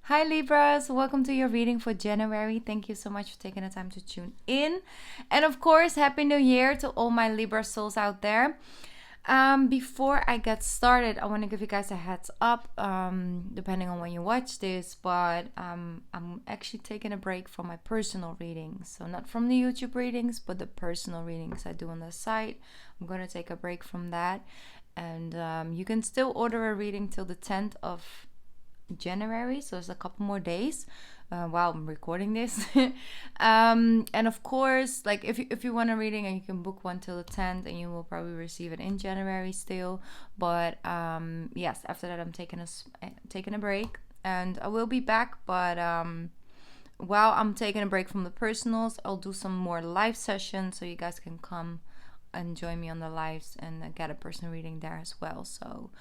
Hi Libras, welcome to your reading for January. Thank you so much for taking the time to tune in. And of course, Happy New Year to all my Libra souls out there. Before I get started, I want to give you guys a heads up, depending on when you watch this, but I'm actually taking a break from my personal readings. So not from the YouTube readings, but the personal readings I do on the site. I'm going to take a break from that. And you can still order a reading till the 10th of January, so it's a couple more days while I'm recording this. And of course, like if you want a reading, and you can book one till the 10th, and you will probably receive it in January still. But yes, after that I'm taking a break, and I will be back. But while I'm taking a break from the personals, I'll do some more live sessions, so you guys can come and join me on the lives and get a personal reading there as well. So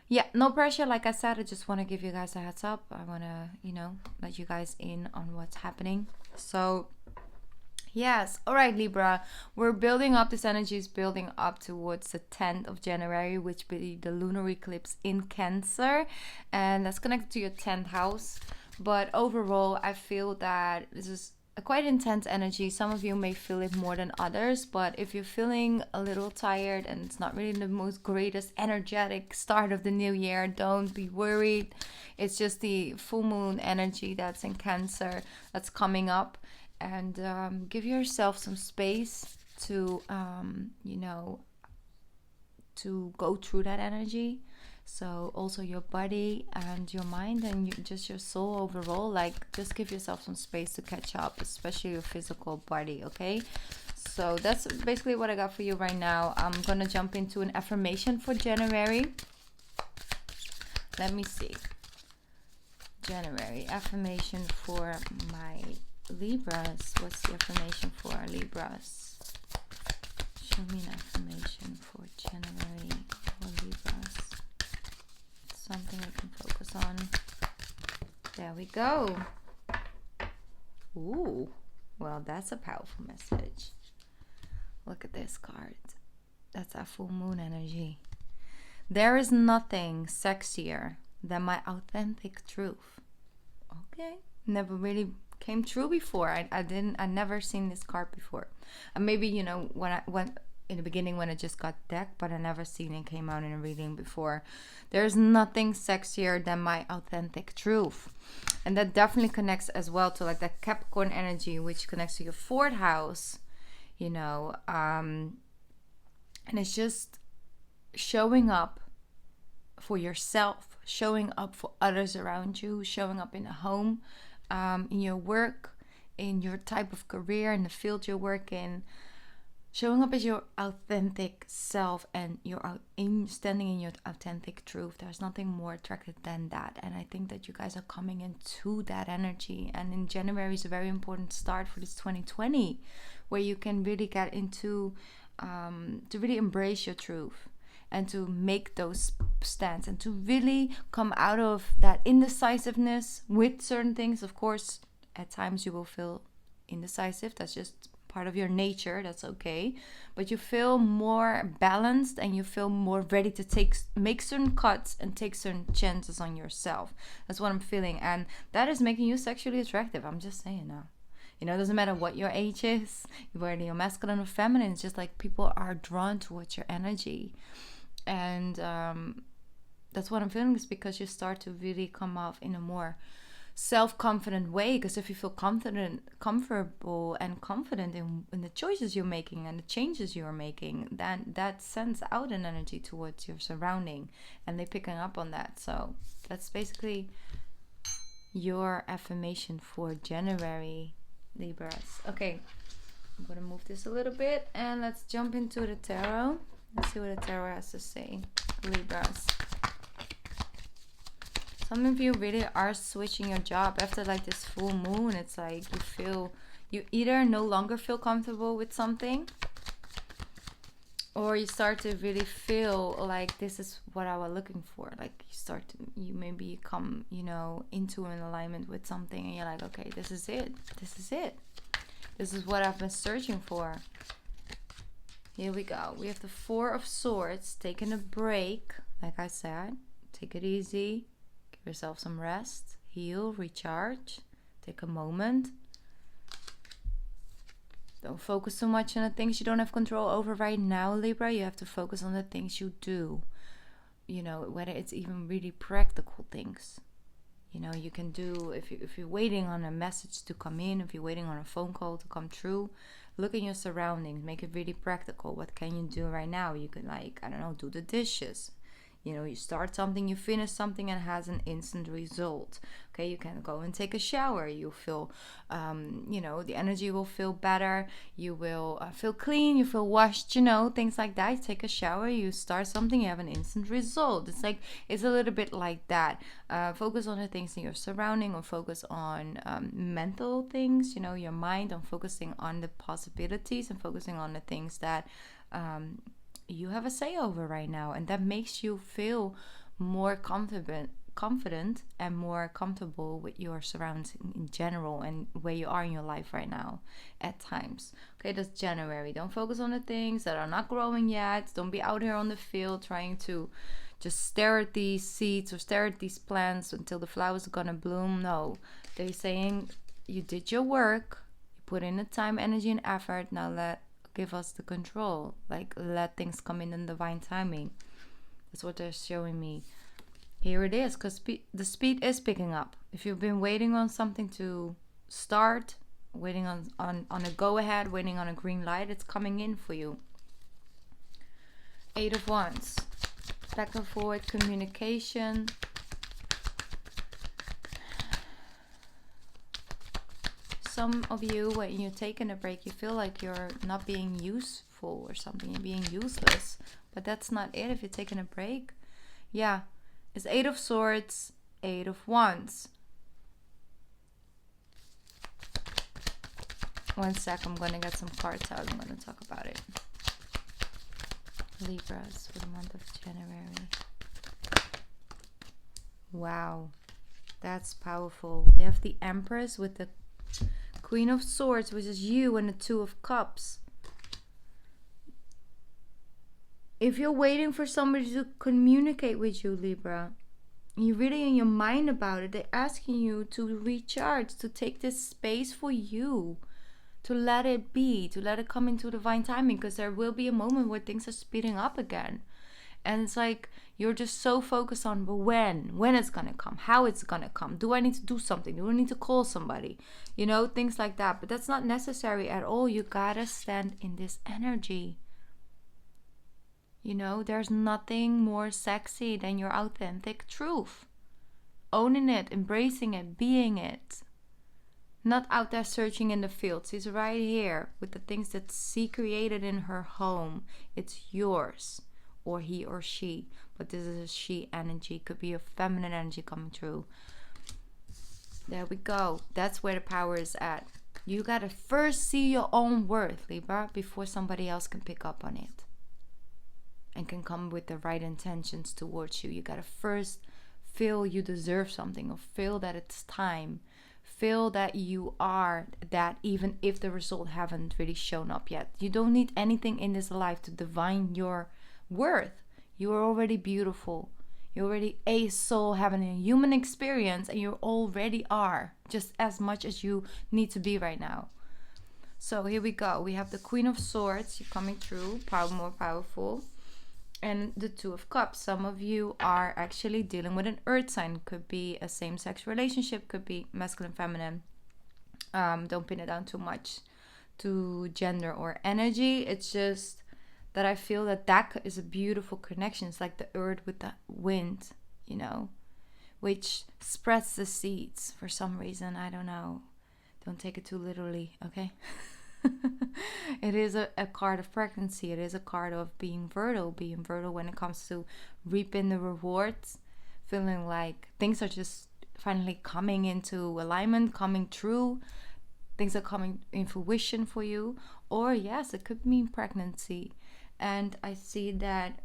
yeah, no pressure. Like I said, I just want to give you guys a heads up. I want to, let you guys in on what's happening. So, yes. All right, Libra. We're building up. This energy is building up towards the 10th of January, which will be the lunar eclipse in Cancer. And that's connected to your 10th house. But overall, I feel that this is a quite intense energy. Some of you may feel it more than others, but if you're feeling a little tired and it's not really the most greatest energetic start of the new year, don't be worried. It's just the full moon energy that's in Cancer that's coming up, and give yourself some space to to go through that energy. So also your body and your mind and just your soul overall, like just give yourself some space to catch up, especially your physical body, okay? So that's basically what I got for you right now. I'm gonna jump into an affirmation for January. Let me see. January affirmation for my Libras. What's the affirmation for our Libras? Show me an affirmation for January for Libras. Something I can focus on. There we go. Ooh, well, that's a powerful message. Look at this card. That's our full moon energy. There is nothing sexier than my authentic truth. Okay, never really came true before. I never seen this card before. And maybe when in the beginning when it just got decked, but I never seen it came out in a reading before. There's nothing sexier than my authentic truth. And that definitely connects as well to like that Capricorn energy, which connects to your 4th house, and it's just showing up for yourself, showing up for others around you, showing up in a home, in your work, in your type of career, in the field you work in. Showing up as your authentic self and standing in your authentic truth. There's nothing more attractive than that. And I think that you guys are coming into that energy. And in January is a very important start for this 2020, where you can really get into, to really embrace your truth and to make those stands and to really come out of that indecisiveness with certain things. Of course, at times you will feel indecisive. That's just part of your nature. That's okay, but you feel more balanced and you feel more ready to make certain cuts and take certain chances on yourself. That's what I'm feeling, and that is making you sexually attractive. I'm just saying now. It doesn't matter what your age is, whether you're masculine or feminine. It's just like people are drawn towards your energy, and that's what I'm feeling, is because you start to really come off in a more self-confident way. Because if you feel comfortable and confident in the choices you're making and the changes you're making, then that sends out an energy towards your surrounding, and they're picking up on that. So that's basically your affirmation for January, Libras. Okay, I'm gonna move this a little bit and let's jump into the tarot. Let's see what the tarot has to say, Libras. Some of you really are switching your job after like this full moon. It's like you either no longer feel comfortable with something, or you start to really feel like this is what I was looking for. Like you maybe come, into an alignment with something, and you're like, okay, this is it. This is what I've been searching for. Here we go. We have the 4 of Swords, taking a break. Like I said, take it easy. Give yourself some rest. heal, recharge, take a moment. Don't focus so much on the things you don't have control over right now, Libra. You have to focus on the things you do. You know, whether it's even really practical things. You know, you can do, if you're waiting on a message to come in, if you're waiting on a phone call to come true, look at your surroundings, make it really practical. What can you do right now? You can, like, I don't know, do the dishes. You know, you start something, you finish something, and it has an instant result. Okay, you can go and take a shower. You feel, you know, the energy will feel better. You will feel clean. You feel washed. You know, things like that. You take a shower. You start something. You have an instant result. It's like, it's a little bit like that. Focus on the things in your surrounding, or focus on mental things. You know, your mind. On focusing on the possibilities and focusing on the things that you have a say over right now, and that makes you feel more confident and more comfortable with your surroundings in general and where you are in your life right now at times. Okay, that's January. Don't focus on the things that are not growing yet. Don't be out here on the field trying to just stare at these seeds or stare at these plants until the flowers are gonna bloom. No, they're saying you did your work, you put in the time, energy, and effort. Now give us the control. Like, let things come in divine timing. That's what they're showing me. Here it is, because the speed is picking up. If you've been waiting on something to start, waiting on a go-ahead, waiting on a green light, it's coming in for you. 8 of Wands. Back and forward communication. Some of you, when you're taking a break, you feel like you're not being useful or something. You're being useless. But that's not it if you're taking a break. Yeah. It's 8 of Swords, 8 of Wands. 1 sec. I'm going to get some cards out. I'm going to talk about it. Libras for the month of January. Wow. That's powerful. You have the Empress with the Queen of Swords, which is you, and the 2 of Cups. If you're waiting for somebody to communicate with you, Libra, you're really in your mind about it, they're asking you to recharge, to take this space for you, to let it be, to let it come into divine timing, because there will be a moment where things are speeding up again. And it's like, you're just so focused on, but when it's gonna come, how it's gonna come, do I need to do something, do I need to call somebody, you know, things like that. But that's not necessary at all. You gotta stand in this energy. You know, there's nothing more sexy than your authentic truth. Owning it, embracing it, being it. Not out there searching in the fields. She's right here with the things that she created in her home. It's yours. Or he or she. But this is a she energy. Could be a feminine energy coming through. There we go. That's where the power is at. You gotta first see your own worth, Libra, before somebody else can pick up on it. And can come with the right intentions towards you. You gotta first feel you deserve something, or feel that it's time. Feel that you are that, even if the result haven't really shown up yet. You don't need anything in this life to divine your worth. You are already beautiful. You're already a soul having a human experience, and you already are just as much as you need to be right now. So here we go. We have the Queen of Swords. You're coming through, more powerful. And the 2 of Cups. Some of you are actually dealing with an earth sign. Could be a same-sex relationship. Could be masculine, feminine. Don't pin it down too much to gender or energy. It's just that I feel that is a beautiful connection. It's like the earth with the wind, you know, which spreads the seeds for some reason. I don't know. Don't take it too literally, okay? It is a card of pregnancy. It is a card of being fertile when it comes to reaping the rewards, feeling like things are just finally coming into alignment, coming true, things are coming in fruition for you. Or yes, it could mean pregnancy. And I see that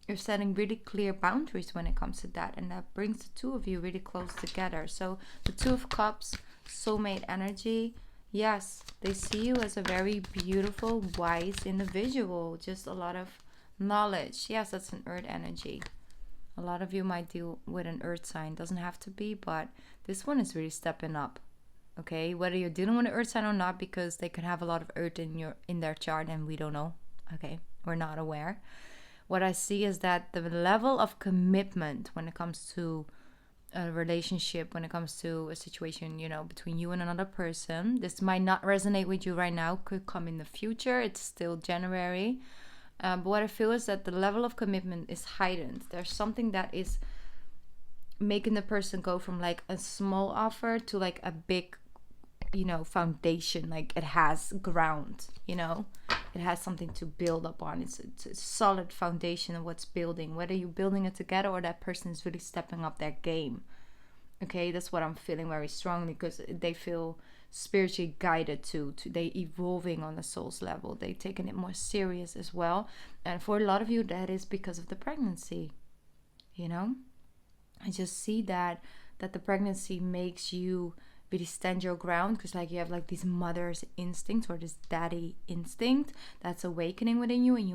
you're setting really clear boundaries when it comes to that, and that brings the 2 of you really close together. So the 2 of Cups, soulmate energy. Yes, they see you as a very beautiful, wise individual. Just a lot of knowledge. Yes, that's an earth energy. A lot of you might deal with an earth sign. Doesn't have to be, but this one is really stepping up. Okay, whether you're dealing with an earth sign or not, because they can have a lot of earth in their chart and we don't know. Okay, we're not aware. What I see is that the level of commitment when it comes to a relationship, when it comes to a situation, you know, between you and another person, this might not resonate with you right now, could come in the future. It's still January. But what I feel is that the level of commitment is heightened. There's something that is making the person go from like a small offer to like a big, you know, foundation. Like it has ground, you know, it has something to build upon. It's a solid foundation of what's building, whether you're building it together or that person is really stepping up their game. Okay, that's what I'm feeling very strongly, because they feel spiritually guided to they evolving on the soul's level. They taking it more serious as well. And for a lot of you, that is because of the pregnancy. You know, I just see that the pregnancy makes you really stand your ground, because like you have like these mother's instincts or this daddy instinct that's awakening within you, and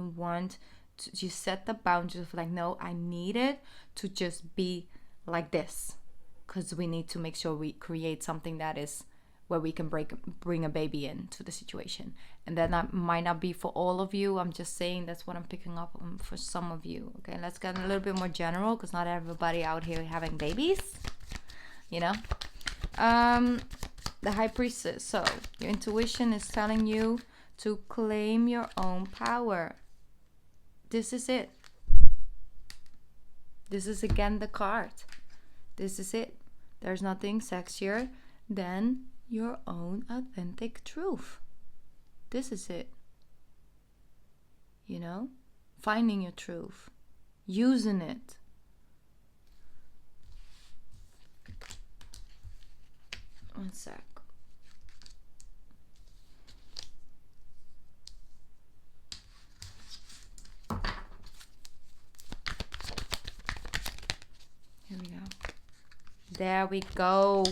you set the boundaries of like, no, I need it to just be like this, because we need to make sure we create something that is where we can bring a baby into the situation. And that might not be for all of you. I'm just saying that's what I'm picking up on for some of you. Okay, let's get a little bit more general, because not everybody out here having babies, you know. The High Priestess. So your intuition is telling you to claim your own power. This is it. This is again the card. This is it. There's nothing sexier than your own authentic truth. This is it. You know? Finding your truth. Using it. One sec. Here we go. There we go.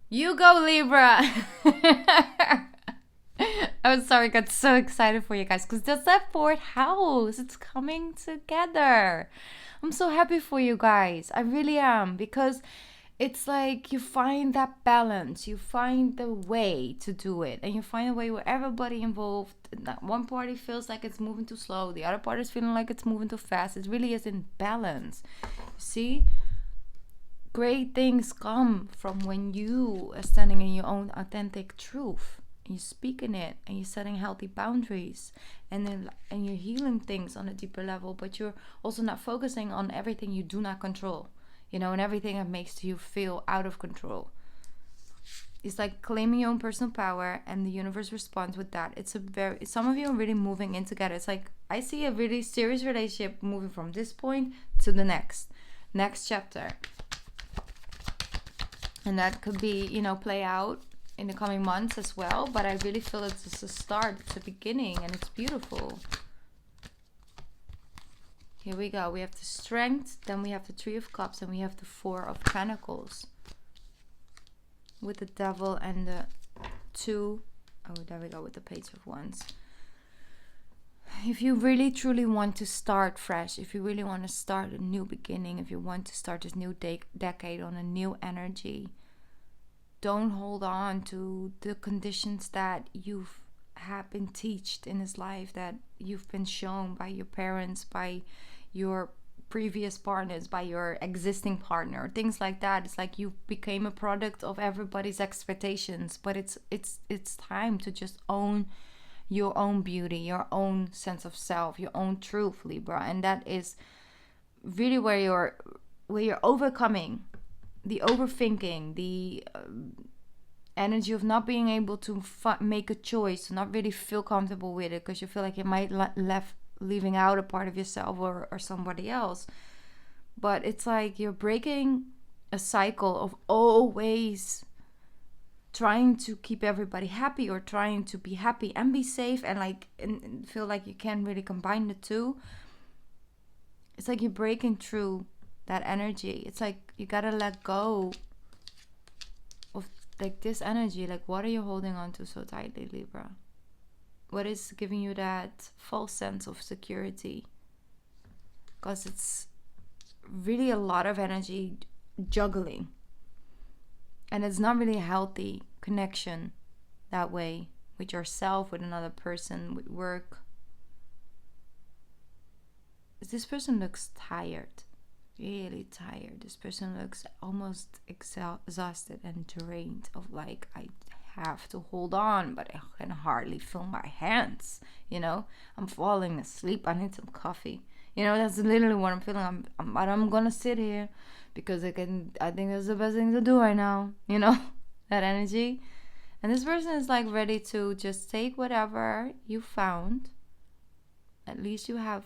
You go, Libra. I'm sorry, I got so excited for you guys, because that's that fourth house. It's coming together. I'm so happy for you guys. I really am, because it's like you find that balance, you find the way to do it, and you find a way where everybody involved, one party feels like it's moving too slow, the other party is feeling like it's moving too fast. It really is in balance. You see, great things come from when you are standing in your own authentic truth, and you're speaking it, and you're setting healthy boundaries, and you're healing things on a deeper level, but you're also not focusing on everything you do not control. You know, and everything that makes you feel out of control. It's like claiming your own personal power, and the universe responds with that. Some of you are really moving in together. It's like, I see a really serious relationship moving from this point to the next chapter. And that could be, you know, play out in the coming months as well. But I really feel it's a start, it's a beginning, and it's beautiful. Here we go. We have the Strength, then we have the Three of Cups, and we have the Four of Pentacles. With the Devil and the Two. Oh, there we go, with the Page of Wands. If you really truly want to start fresh, if you really want to start a new beginning, if you want to start this new decade on a new energy, don't hold on to the conditions that you've have been taught in this life, that you've been shown by your parents, by your previous partners, by your existing partner, things like that. It's like you became a product of everybody's expectations, but it's time to just own your own beauty, your own sense of self, your own truth, Libra. And that is really where you're overcoming the overthinking, the energy of not being able to make a choice, to not really feel comfortable with it, because you feel like it might leaving out a part of yourself or somebody else. But it's like you're breaking a cycle of always trying to keep everybody happy, or trying to be happy and be safe, and feel like you can't really combine the two. It's like you're breaking through that energy. It's like you gotta let go of like this energy. Like, what are you holding on to so tightly, Libra? What is giving you that false sense of security? Because it's really a lot of energy juggling. And it's not really a healthy connection that way with yourself, with another person, with work. This person looks tired, really tired. This person looks almost exhausted and drained of like, I have to hold on, but I can hardly feel my hands. You know, I'm falling asleep. I need some coffee. You know, that's literally what I'm feeling. I'm gonna sit here because I think that's the best thing to do right now. You know, that energy. And this person is like ready to just take whatever you found. At least you have,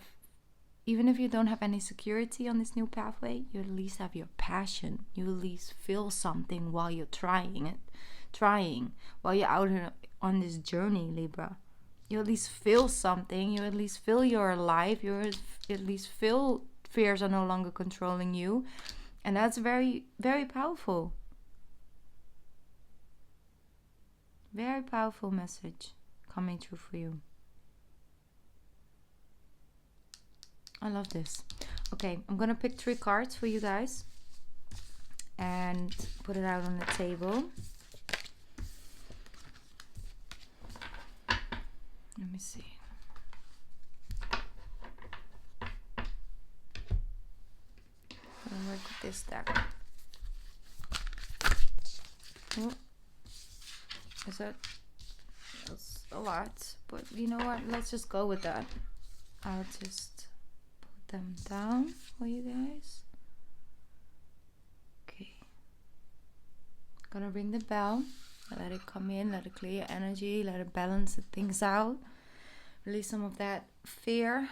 even if you don't have any security on this new pathway, you at least have your passion. You at least feel something while you're trying, while you're out on this journey, Libra. You at least feel something. You at least feel you're alive. You at least feel fears are no longer controlling you. And that's very, very powerful. Very powerful message coming through for you. I love this. Okay, I'm gonna pick 3 cards for you guys and put it out on the table. Let me see. I'm gonna work with this deck. Oh. That's a lot, but you know what? Let's just go with that. I'll just put them down for you guys. Okay. Gonna ring the bell. Let it come in, let it clear your energy, let it balance the things out. Release some of that fear.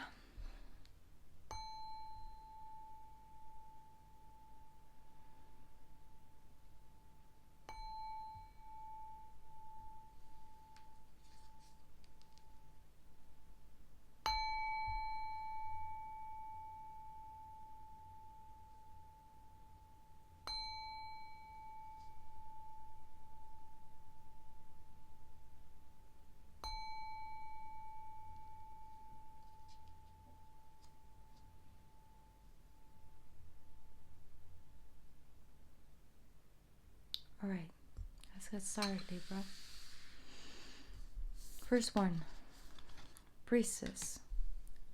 Alright, let's get started, Libra. First one, Priestess.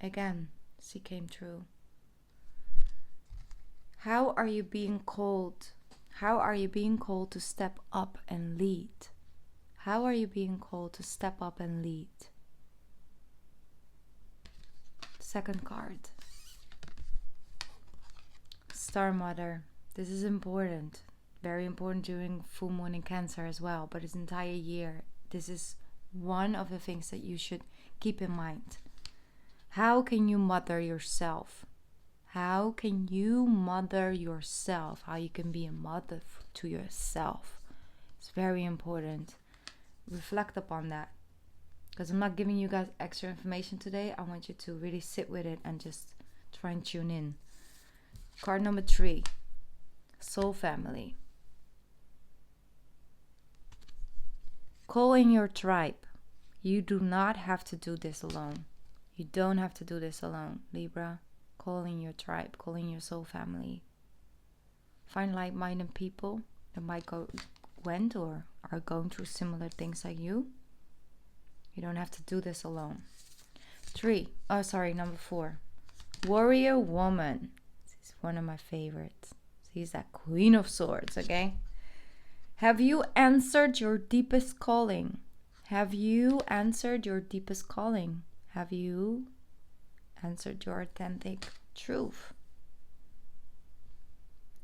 Again, she came true. How are you being called? How are you being called to step up and lead? How are you being called to step up and lead? Second card, Star Mother. This is important. Very important during full moon in Cancer as well, but this entire year, this is one of the things that you should keep in mind. How can you mother yourself? How can you mother yourself? How you can be a mother to yourself. It's very important. Reflect upon that. Because I'm not giving you guys extra information today. I want you to really sit with it and just try and tune in. Card number 3, Soul Family. Call in your tribe. You do not have to do this alone. You don't have to do this alone, Libra. Call in your tribe. Call in your soul family. Find like-minded people that might went or are going through similar things like you. You don't have to do this alone. Number 4. Warrior Woman. This is one of my favorites. She's that Queen of Swords, okay? Have you answered your deepest calling? Have you answered your deepest calling? Have you answered your authentic truth?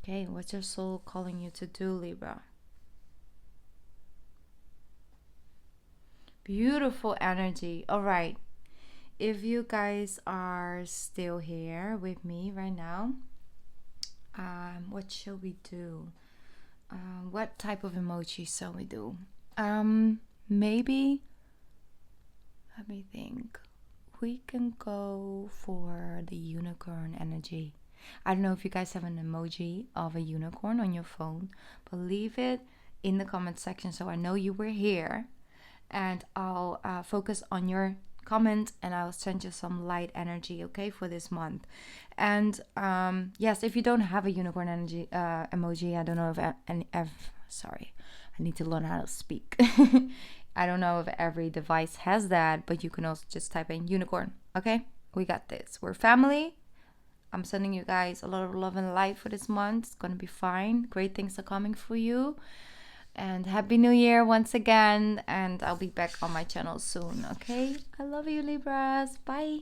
Okay, what's your soul calling you to do, Libra? Beautiful energy. All right. If you guys are still here with me right now, what shall we do? What type of emoji shall we do? Maybe, let me think. We can go for the unicorn energy. I don't know if you guys have an emoji of a unicorn on your phone, but leave it in the comment section so I know you were here, and I'll focus on your comment, and I'll send you some light energy, okay, for this month. And yes, if you don't have a unicorn energy emoji, I don't know if sorry, I need to learn how to speak. I don't know if every device has that, but you can also just type in unicorn. Okay, we got this. We're family. I'm sending you guys a lot of love and light for this month. It's gonna be fine. Great things are coming for you. And Happy New Year once again. And I'll be back on my channel soon, okay? I love you, Libras. Bye.